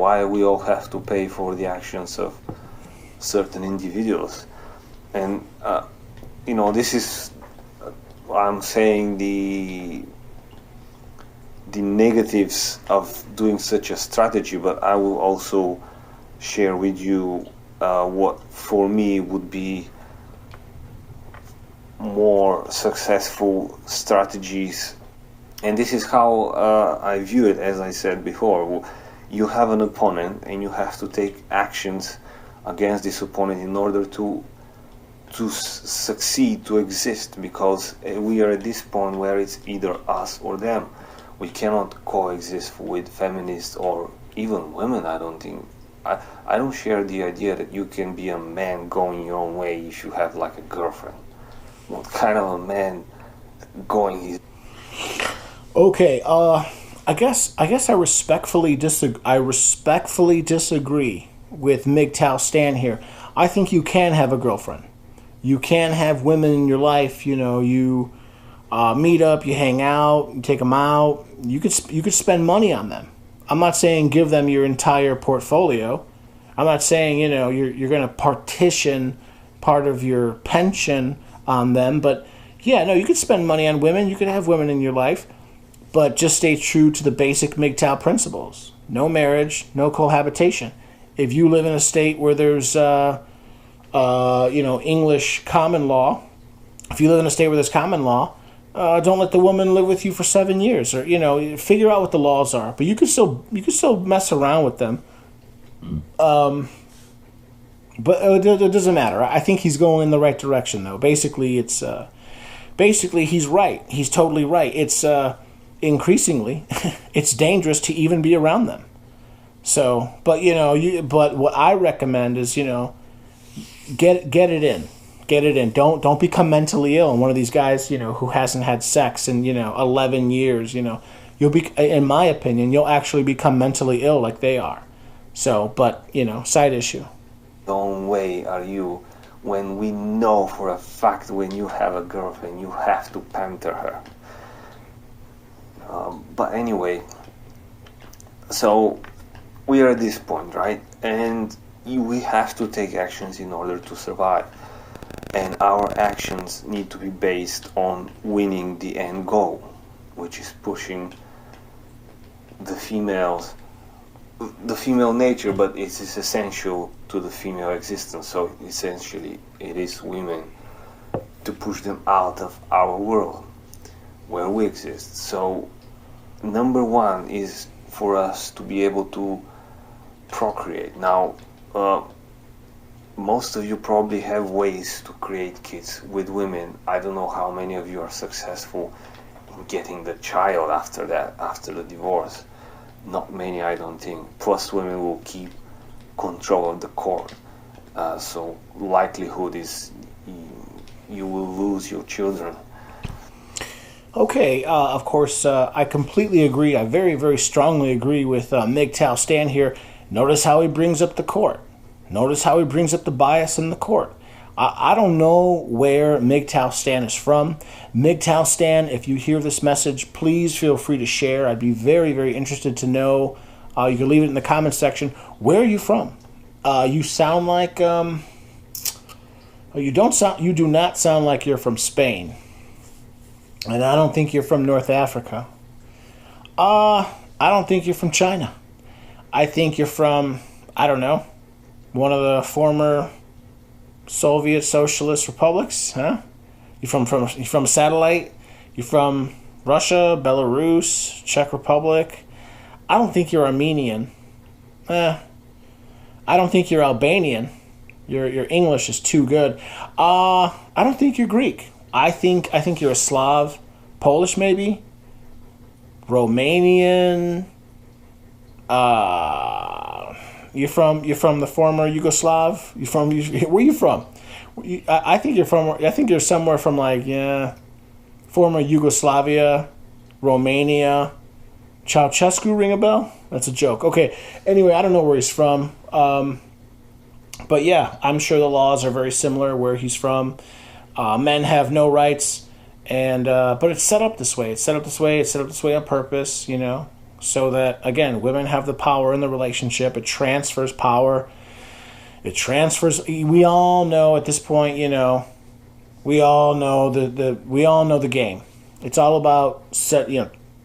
Why we all have to pay for the actions of certain individuals? And this is, I'm saying, the negatives of doing such a strategy, but I will also share with you what for me would be more successful strategies. And this is how I view it. As I said before, you have an opponent and you have to take actions against this opponent in order to succeed, to exist, because we are at this point where it's either us or them. We cannot coexist with feminists or even women. I don't think, I don't share the idea that you can be a man going your own way if you have like a girlfriend. What kind of a man going his... Okay, I guess I respectfully disagree with Mgtow Stan here. I think you can have a girlfriend. You can have women in your life. You meet up, you hang out, you take them out. You could spend money on them. I'm not saying give them your entire portfolio. I'm not saying you're going to partition part of your pension on them. But yeah, no, you could spend money on women. You could have women in your life, but just stay true to the basic Mgtow principles. No marriage, no cohabitation. If you live in a state where there's English common law, if you live in a state where there's common law, don't let the woman live with you for 7 years, or figure out what the laws are. But you can still mess around with them. But it doesn't matter. I think he's going in the right direction, though. Basically, he's right. He's totally right. It's increasingly, it's dangerous to even be around them. So, but what I recommend is get it in. Get it in. Don't become mentally ill. And one of these guys, who hasn't had sex in 11 years, you'll be, in my opinion, you'll actually become mentally ill like they are. So, but side issue. Own way are you when we know for a fact when you have a girlfriend you have to pamper her. But anyway, so we are at this point, right? And we have to take actions in order to survive. And our actions need to be based on winning the end goal, which is pushing the female nature, but it is essential to the female existence. So essentially it is women, to push them out of our world where we exist. So number one is for us to be able to procreate. Now most of you probably have ways to create kids with women. I don't know how many of you are successful in getting the child after the divorce. Not many, I don't think. Plus women will keep control of the court. So likelihood is you will lose your children. Okay, of course, I completely agree. I very, very strongly agree with Mgtow Stan here. Notice how he brings up the court. Notice how he brings up the bias in the court. I don't know where Mgtow Stan is from. Mgtow Stan, if you hear this message, please feel free to share. I'd be very, very interested to know. You can leave it in the comments section. Where are you from? You sound like you do not sound like you're from Spain. And I don't think you're from North Africa. I don't think you're from China. I think you're from, I don't know, one of the former Soviet socialist republics, huh? You from a satellite? You from Russia, Belarus, Czech Republic? I don't think you're Armenian. I don't think you're Albanian. Your English is too good. I don't think you're Greek. I think you're a Slav, Polish maybe, Romanian. You're from the former Yugoslav. Where you from? I think you're somewhere from former Yugoslavia, Romania. Ceausescu ring a bell? That's a joke. Okay. Anyway, I don't know where he's from. But yeah, I'm sure the laws are very similar where he's from. Men have no rights, and but it's set up this way. It's set up this way on purpose. so that, again, women have the power in the relationship. It transfers power. It transfers. We all know at this point, we all know the game. It's all about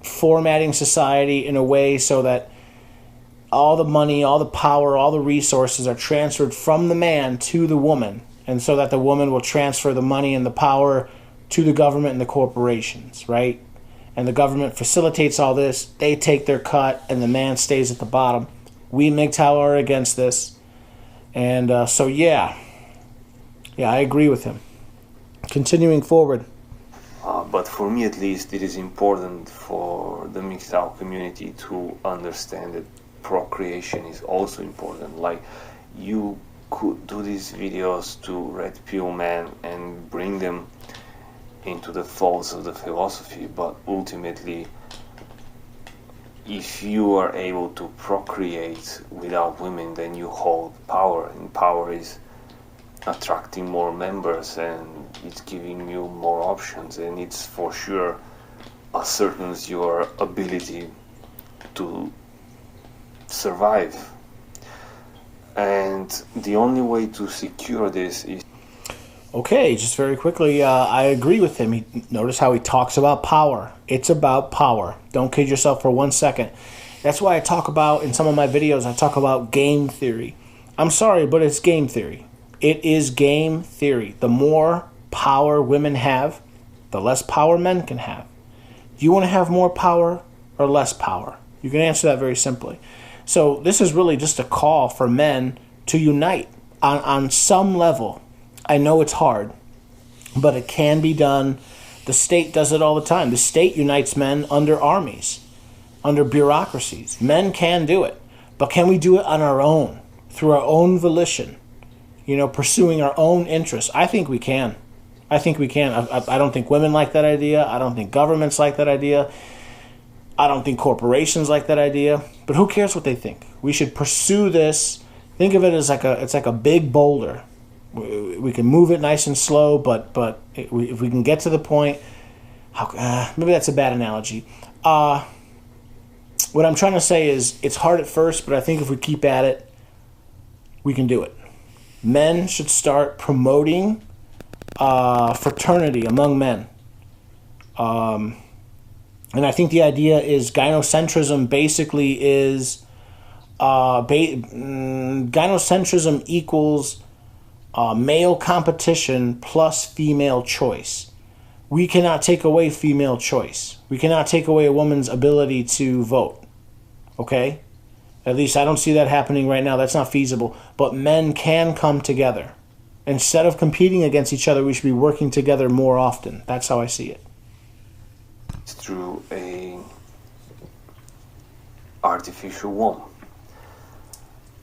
formatting society in a way so that all the money, all the power, all the resources are transferred from the man to the woman, and so that the woman will transfer the money and the power to the government and the corporations, right? And the government facilitates all this. They take their cut, and the man stays at the bottom. We Mgtow are against this. And I agree with him. Continuing forward. But for me, at least, it is important for the Mgtow community to understand that procreation is also important. Like, you could do these videos to red pill men and bring them into the folds of the philosophy, but ultimately, if you are able to procreate without women, then you hold power, and power is attracting more members, and it's giving you more options, and it's for sure ascertains your ability to survive. And the only way to secure this is... Okay, just very quickly, I agree with him. Notice how he talks about power. It's about power. Don't kid yourself for 1 second. That's why I talk about, in some of my videos, I talk about game theory. I'm sorry, but it's game theory. It is game theory. The more power women have, the less power men can have. Do you want to have more power or less power? You can answer that very simply. So this is really just a call for men to unite on some level. I know it's hard, but it can be done. The state does it all the time. The state unites men under armies, under bureaucracies. Men can do it, but can we do it on our own, through our own volition, pursuing our own interests? I think we can. I think we can. I don't think women like that idea. I don't think governments like that idea. I don't think corporations like that idea. But who cares what they think? We should pursue this. Think of it as it's like a big boulder. We can move it nice and slow, but if we can get to the point, maybe that's a bad analogy. What I'm trying to say is it's hard at first, but I think if we keep at it, we can do it. Men should start promoting fraternity among men. And I think the idea is gynocentrism basically is gynocentrism equals male competition plus female choice. We cannot take away female choice. We cannot take away a woman's ability to vote. Okay? At least I don't see that happening right now. That's not feasible. But men can come together. Instead of competing against each other, we should be working together more often. That's how I see it. Through a artificial womb.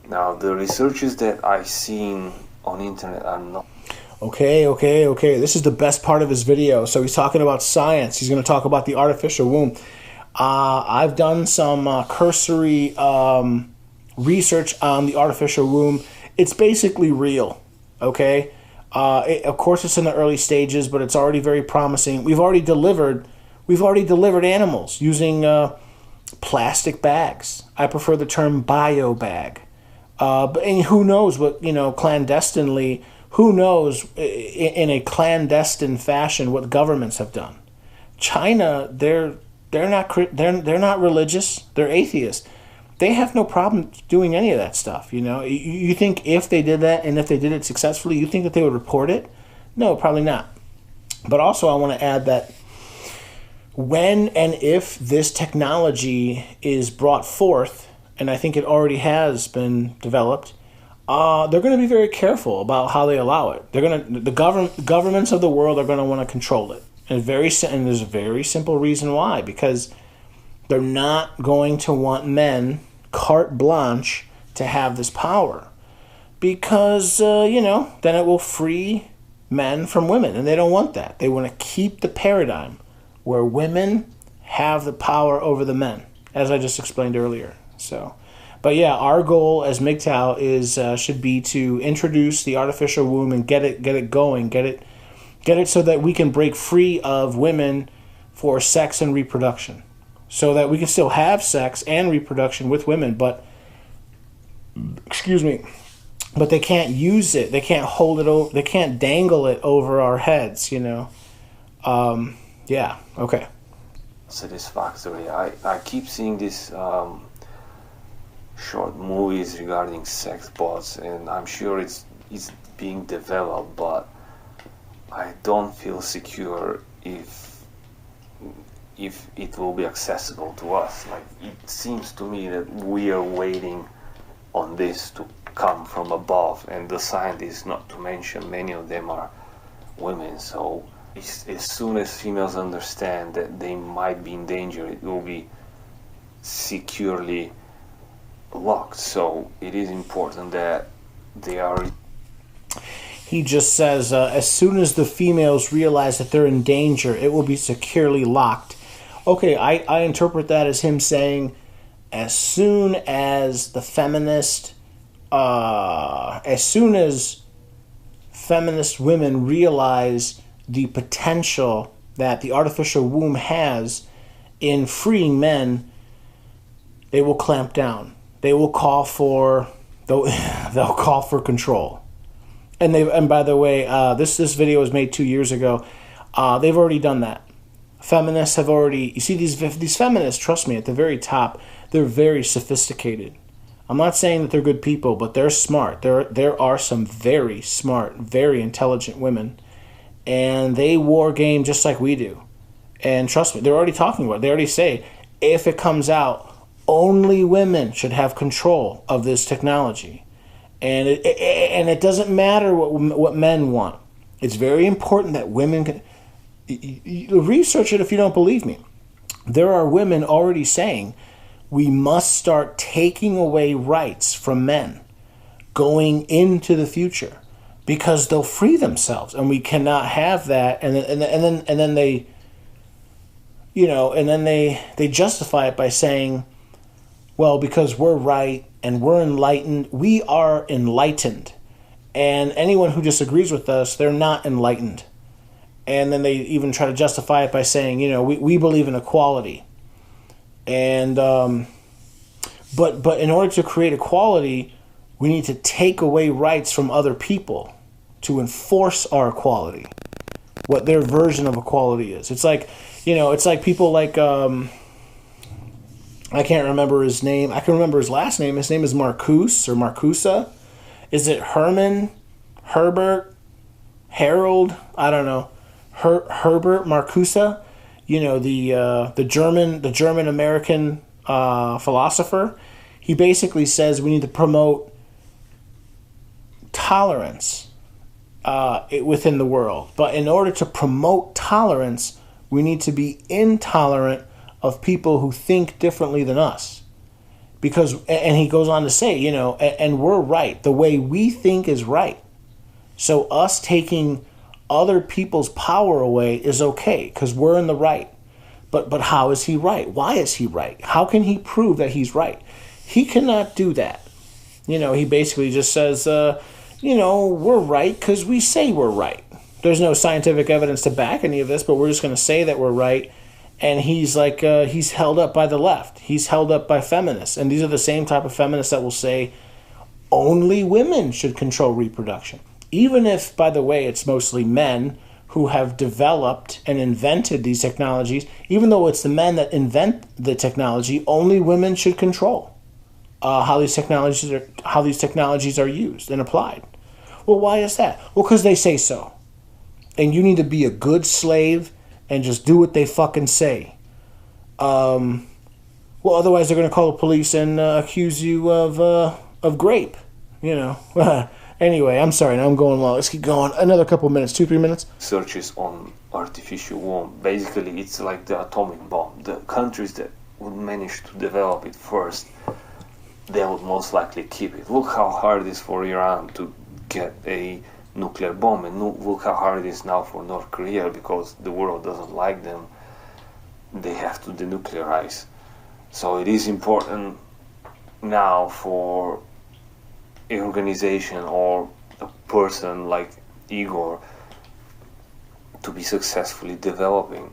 Now, the researches that I've seen on internet are not... Okay. This is the best part of his video. So he's talking about science. He's going to talk about the artificial womb. I've done some cursory research on the artificial womb. It's basically real. Okay. Of course, it's in the early stages, but it's already very promising. We've already delivered animals using plastic bags. I prefer the term bio bag. And who knows what, clandestinely, who knows in a clandestine fashion what governments have done. China, they're not religious. They're atheists. They have no problem doing any of that stuff. You think if they did that and if they did it successfully, you think that they would report it? No, probably not. But also I want to add that when and if this technology is brought forth, and I think it already has been developed, they're going to be very careful about how they allow it. The governments of the world are going to want to control it, and there's a very simple reason why. Because they're not going to want men carte blanche to have this power, because then it will free men from women, and they don't want that. They want to keep the paradigm where women have the power over the men, as I just explained earlier. But yeah, our goal as Mgtow is should be to introduce the artificial womb and get it going, get it so that we can break free of women for sex and reproduction. so that we can still have sex and reproduction with women, but excuse me, but they can't use it. They can't hold it over. They can't dangle it over our heads. Yeah. Okay. Satisfactory. I keep seeing these short movies regarding sex bots, and I'm sure it's being developed, but I don't feel secure if it will be accessible to us. Like, it seems to me that we are waiting on this to come from above, and the scientists, not to mention many of them, are women. So as soon as females understand that they might be in danger, it will be securely locked. So it is important that they are. He just says, as soon as the females realize that they're in danger, it will be securely locked. Okay, I interpret that as him saying, as soon as feminist women realize the potential that the artificial womb has in freeing men, they will clamp down. They will call for they'll call for control. And by the way, this video was made 2 years ago. They've already done that. Feminists have already. You see, these feminists, trust me, at the very top, they're very sophisticated. I'm not saying that they're good people, but they're smart. There are some very smart, very intelligent women, and they war game just like we do. And trust me, they're already talking about it. They already say, if it comes out, only women should have control of this technology. And it doesn't matter what men want. It's very important that women can. Research it if you don't believe me. There are women already saying we must start taking away rights from men going into the future because they'll free themselves, and we cannot have that. And then they, they justify it by saying, well, because we're right and we're enlightened, we are enlightened, and anyone who disagrees with us, they're not enlightened. And then they even try to justify it by saying, we believe in equality. And but in order to create equality, we need to take away rights from other people to enforce our equality, what their version of equality is. It's like, it's like people like, I can't remember his name. I can remember his last name. His name is Marcuse or Marcusa. Is it Herman, Herbert, Harold? I don't know. Herbert Marcuse, the German American philosopher. He basically says we need to promote tolerance within the world. But in order to promote tolerance, we need to be intolerant of people who think differently than us. And he goes on to say, and we're right. The way we think is right. So us taking other people's power away is okay because we're in the right. But how is he right? Why is he right? How can he prove that he's right? He cannot do that. He basically just says, we're right because we say we're right. There's no scientific evidence to back any of this, but we're just going to say that we're right. And he's like, he's held up by the left. He's held up by feminists. And these are the same type of feminists that will say only women should control reproduction. Even if, by the way, it's mostly men who have developed and invented these technologies, even though it's the men that invent the technology, only women should control how these technologies are used and applied. Well, why is that? Well, because they say so. And you need to be a good slave and just do what they fucking say. Well, otherwise they're going to call the police and accuse you of grape. Anyway, I'm sorry, now I'm going long. Let's keep going. Another couple minutes, 2-3 minutes. Searches on artificial womb. Basically, it's like the atomic bomb. The countries that would manage to develop it first, they would most likely keep it. Look how hard it is for Iran to get a nuclear bomb, and look how hard it is now for North Korea because the world doesn't like them. They have to denuclearize. So it is important now for an organization or a person like Igor to be successfully developing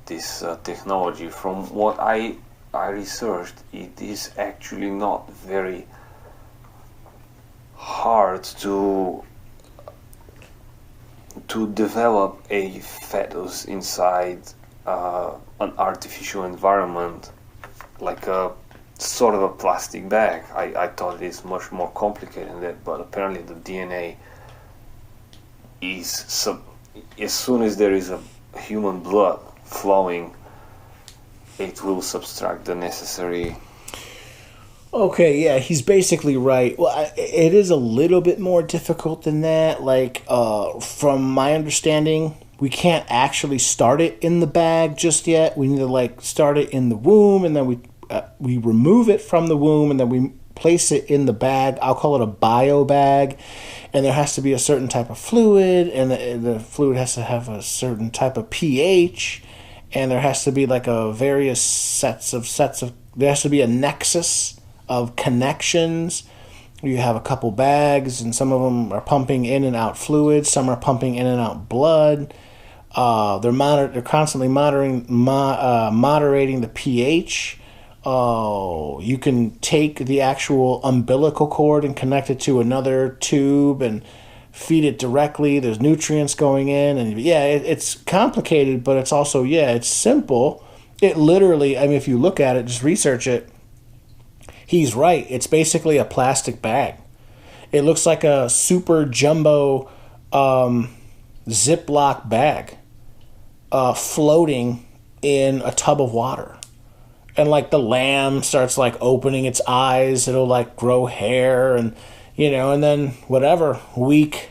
this technology. From what I researched, it is actually not very hard to develop a fetus inside an artificial environment, like a sort of a plastic bag. I thought it is much more complicated than that, but apparently the DNA is as soon as there is a human blood flowing, it will subtract the necessary. Okay, yeah, he's basically right. Well, it is a little bit more difficult than that. Like, from my understanding, we can't actually start it in the bag just yet. We need to like start it in the womb, and then we remove it from the womb, and then we place it in the bag. I'll call it a bio bag, and there has to be a certain type of fluid, and the fluid has to have a certain type of pH, and there has to be like a various sets of. There has to be a nexus of connections. You have a couple bags, and some of them are pumping in and out fluid. Some are pumping in and out blood. They're constantly moderating the pH. You can take the actual umbilical cord and connect it to another tube and feed it directly. There's nutrients going in, and yeah, it's complicated, but it's also it's simple. It literally, I mean, if you look at it, just research it. He's right. It's basically a plastic bag. It looks like a super jumbo Ziploc bag floating in a tub of water. And like the lamb starts like opening its eyes, it'll like grow hair, and and then whatever, week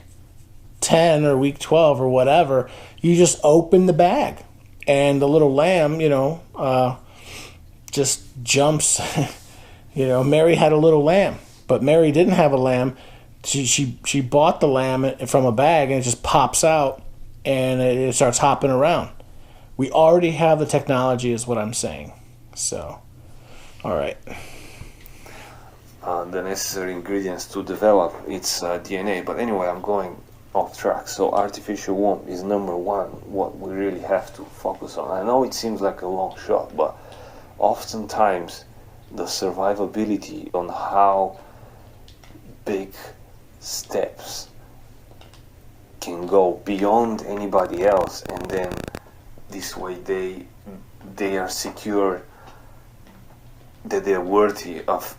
10 or week 12 or whatever, you just open the bag and the little lamb, just jumps. Mary had a little lamb, but Mary didn't have a lamb. She bought the lamb from a bag, and it just pops out, and it starts hopping around. We already have the technology, is what I'm saying. So, all right. The necessary ingredients to develop its DNA. But anyway, I'm going off track. So artificial womb is number one, what we really have to focus on. I know it seems like a long shot, but oftentimes the survivability on how big steps can go beyond anybody else, and then this way they are secure that they're worthy of